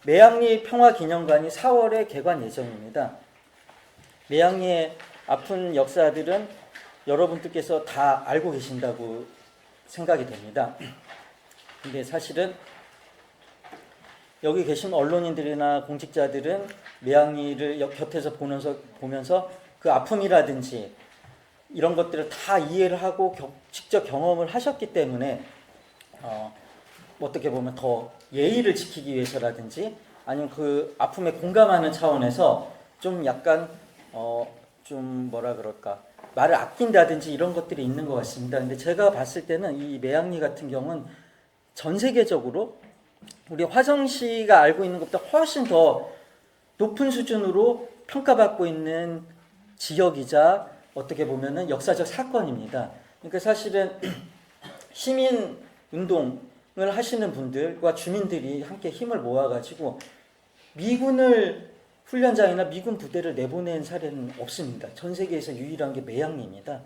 매양리 평화기념관이 4월에 개관 예정입니다. 매양리의 아픈 역사들은 여러분들께서 다 알고 계신다고 생각이 됩니다. 근데 사실은 여기 계신 언론인들이나 공직자들은 매양리를 곁에서 보면서 그 아픔이라든지 이런 것들을 다 이해를 하고 직접 경험을 하셨기 때문에 어떻게 보면 더 예의를 지키기 위해서라든지 아니면 그 아픔에 공감하는 차원에서 좀 약간 좀 뭐라 그럴까 말을 아낀다든지 이런 것들이 있는 것 같습니다. 근데 제가 봤을 때는 이 매양리 같은 경우는 전 세계적으로 우리 화성시가 알고 있는 것보다 훨씬 더 높은 수준으로 평가받고 있는 지역이자 어떻게 보면은 역사적 사건입니다. 그러니까 사실은 시민 운동을 하시는 분들과 주민들이 함께 힘을 모아가지고 미군을 훈련장이나 미군 부대를 내보낸 사례는 없습니다. 전 세계에서 유일한 게 매양리입니다.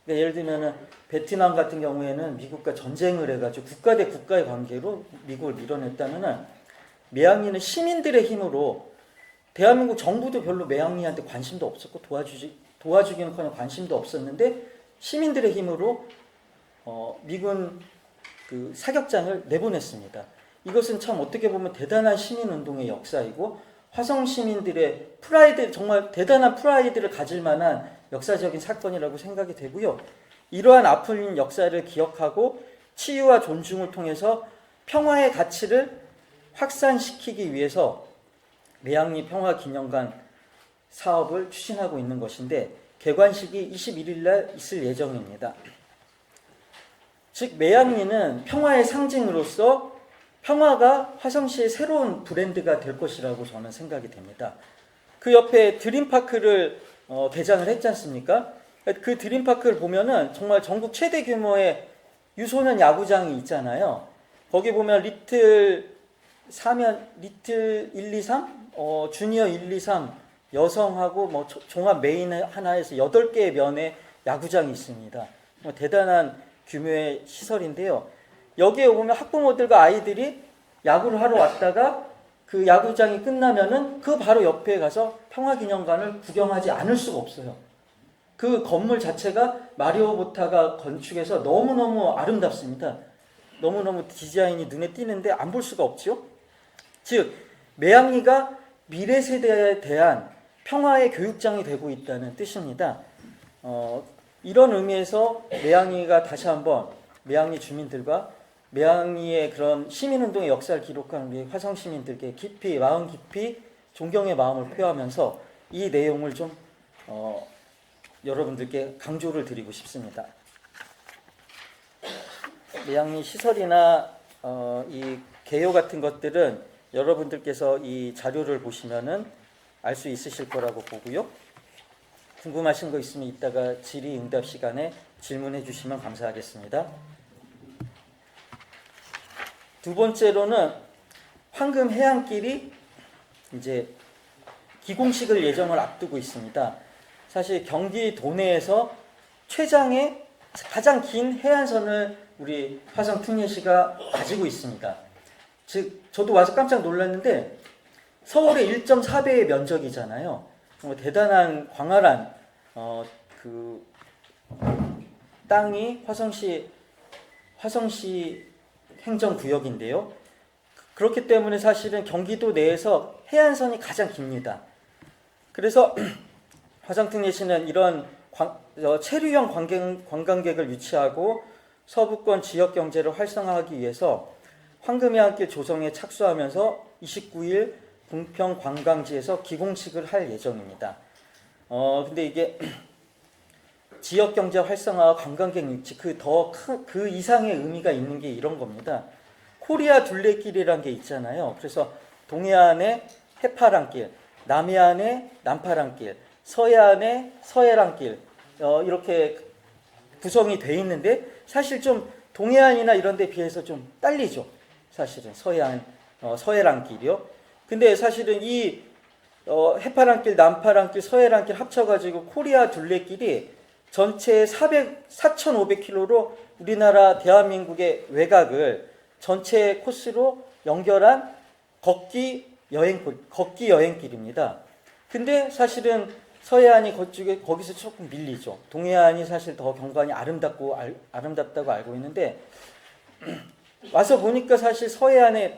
그러니까 예를 들면은 베트남 같은 경우에는 미국과 전쟁을 해가지고 국가 대 국가의 관계로 미국을 밀어냈다면은 매양리는 시민들의 힘으로 대한민국 정부도 별로 매양리한테 관심도 없었고 도와주기는커녕 관심도 없었는데 시민들의 힘으로 미군 그 사격장을 내보냈습니다. 이것은 참 어떻게 보면 대단한 시민운동의 역사이고 화성 시민들의 프라이드, 정말 대단한 프라이드를 가질 만한 역사적인 사건이라고 생각이 되고요. 이러한 아픈 역사를 기억하고 치유와 존중을 통해서 평화의 가치를 확산시키기 위해서 매양리 평화기념관 사업을 추진하고 있는 것인데 개관식이 21일 날 있을 예정입니다. 즉 매양리는 평화의 상징으로서 평화가 화성시의 새로운 브랜드가 될 것이라고 저는 생각이 됩니다. 그 옆에 드림파크를 개장을 했지 않습니까? 그 드림파크를 보면은 정말 전국 최대 규모의 유소년 야구장이 있잖아요. 거기 보면 리틀 1, 2, 3, 주니어 1, 2, 3 여성하고 뭐 종합 메인 하나에서 8개의 면의 야구장이 있습니다. 대단한 규모의 시설인데요. 여기에 오면 학부모들과 아이들이 야구를 하러 왔다가 그 야구장이 끝나면은 그 바로 옆에 가서 평화기념관을 구경하지 않을 수가 없어요. 그 건물 자체가 마리오 보타가 건축해서 너무너무 아름답습니다. 너무너무 디자인이 눈에 띄는데 안 볼 수가 없죠. 즉 매양리가 미래 세대에 대한 평화의 교육장이 되고 있다는 뜻입니다. 이런 의미에서 매양리가 다시 한번 매양리 주민들과 매양리의 그런 시민운동의 역사를 기록한 우리 화성 시민들께 마음 깊이 존경의 마음을 표하면서 이 내용을 좀 여러분들께 강조를 드리고 싶습니다. 매양리 시설이나 이 개요 같은 것들은 여러분들께서 이 자료를 보시면은 알 수 있으실 거라고 보고요. 궁금하신 거 있으면 이따가 질의응답 시간에 질문해 주시면 감사하겠습니다. 두 번째로는 황금 해안길이 이제 기공식을 예정을 앞두고 있습니다. 사실 경기 도내에서 최장의 가장 긴 해안선을 우리 화성 특례시가 가지고 있습니다. 즉 저도 와서 깜짝 놀랐는데 서울의 1.4배의 면적이잖아요. 정말 대단한 광활한 그 땅이 화성시 행정구역인데요. 그렇기 때문에 사실은 경기도 내에서 해안선이 가장 깁니다. 그래서 화성특례시는 이런 체류형 관광객을 유치하고 서부권 지역 경제를 활성화하기 위해서 황금해안길 조성에 착수하면서 29일 궁평 관광지에서 기공식을 할 예정입니다. 근데 이게 지역 경제 활성화와 관광객 유치 그 이상의 의미가 있는 게 이런 겁니다. 코리아 둘레길이라는 게 있잖아요. 그래서 동해안에 해파랑길, 남해안에 남파랑길, 서해안에 서해랑길 이렇게 구성이 돼 있는데 사실 좀 동해안이나 이런 데 비해서 좀 딸리죠. 사실은 서해랑길이요. 근데 사실은 이 해파랑길, 남파랑길, 서해랑길 합쳐가지고 코리아 둘레길이 전체 4,500km로 우리나라 대한민국의 외곽을 전체 코스로 연결한 걷기 걷기 여행길입니다. 근데 사실은 서해안이 거기서 조금 밀리죠. 동해안이 사실 더 경관이 아름답다고 알고 있는데 와서 보니까 사실 서해안의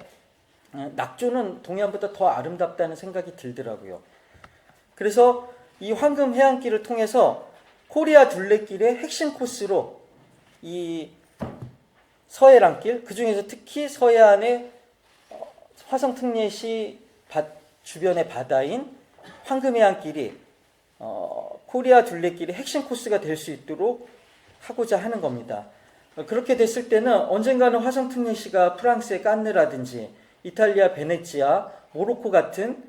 낙조는 동해안보다 더 아름답다는 생각이 들더라고요. 그래서 이 황금 해안길을 통해서 코리아 둘레길의 핵심 코스로 이 서해안길, 그 중에서 특히 서해안의 화성 특례시 주변의 바다인 황금 해안길이 코리아 둘레길의 핵심 코스가 될 수 있도록 하고자 하는 겁니다. 그렇게 됐을 때는 언젠가는 화성 특례시가 프랑스의 깐느라든지 이탈리아 베네치아, 모로코 같은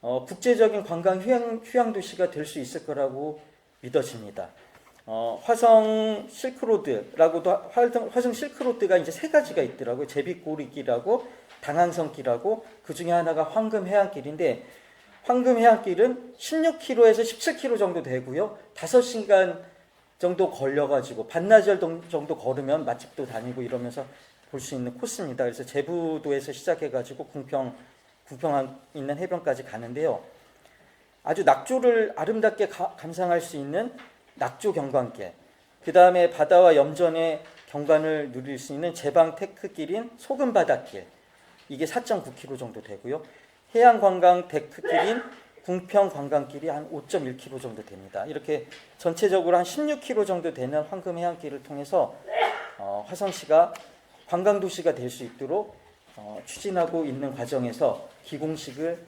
국제적인 관광 휴양 도시가 될 수 있을 거라고 믿어집니다. 화성 실크로드라고도 화성 실크로드가 이제 세 가지가 있더라고요. 제비꼬리길하고 당항선길하고 그 중에 하나가 황금 해안길인데 황금 해안길은 16km에서 17km 정도 되고요. 5시간 정도 걸려가지고 반나절 정도 걸으면 맛집도 다니고 이러면서 볼 수 있는 코스입니다. 그래서 제부도에서 시작해가지고 궁평 있는 해변까지 가는데요. 아주 낙조를 아름답게 감상할 수 있는 낙조 경관길, 그 다음에 바다와 염전의 경관을 누릴 수 있는 제방 테크길인 소금바닷길, 이게 4.9km 정도 되고요. 해양관광 데크길인 궁평 관광길이 한 5.1km 정도 됩니다. 이렇게 전체적으로 한 16km 정도 되는 황금 해안길을 통해서 화성시가 관광도시가 될 수 있도록 추진하고 있는 과정에서 기공식을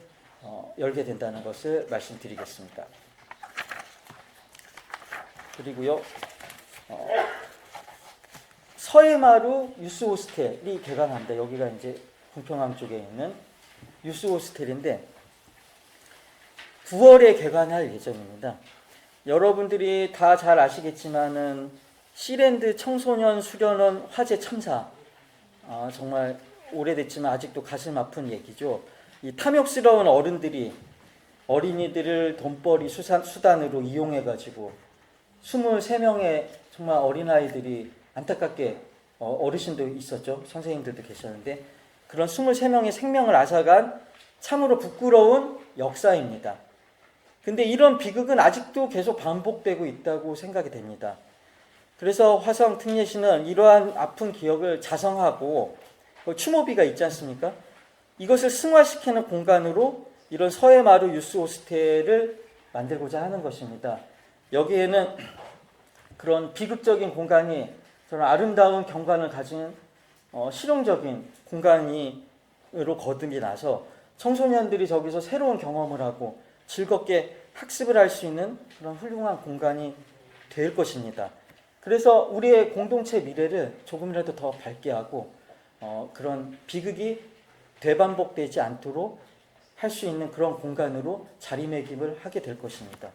열게 된다는 것을 말씀드리겠습니다. 그리고요, 서해마루 유스호스텔이 개관합니다. 여기가 이제 궁평항 쪽에 있는 유스호스텔인데 9월에 개관할 예정입니다. 여러분들이 다 잘 아시겠지만은 시랜드 청소년 수련원 화재 참사, 정말 오래됐지만 아직도 가슴 아픈 얘기죠. 이 탐욕스러운 어른들이 어린이들을 돈벌이 수단으로 이용해가지고 23명의 정말 어린아이들이 안타깝게 어르신도 있었죠. 선생님들도 계셨는데 그런 23명의 생명을 앗아간 참으로 부끄러운 역사입니다. 근데 이런 비극은 아직도 계속 반복되고 있다고 생각이 됩니다. 그래서 화성 특례시는 이러한 아픈 기억을 자성하고 추모비가 있지 않습니까? 이것을 승화시키는 공간으로 이런 서해마루 유스호스텔을 만들고자 하는 것입니다. 여기에는 그런 비극적인 공간이 저는 아름다운 경관을 가진 실용적인 공간으로 거듭이 나서 청소년들이 저기서 새로운 경험을 하고 즐겁게 학습을 할 수 있는 그런 훌륭한 공간이 될 것입니다. 그래서 우리의 공동체 미래를 조금이라도 더 밝게 하고 그런 비극이 되반복되지 않도록 할 수 있는 그런 공간으로 자리매김을 하게 될 것입니다.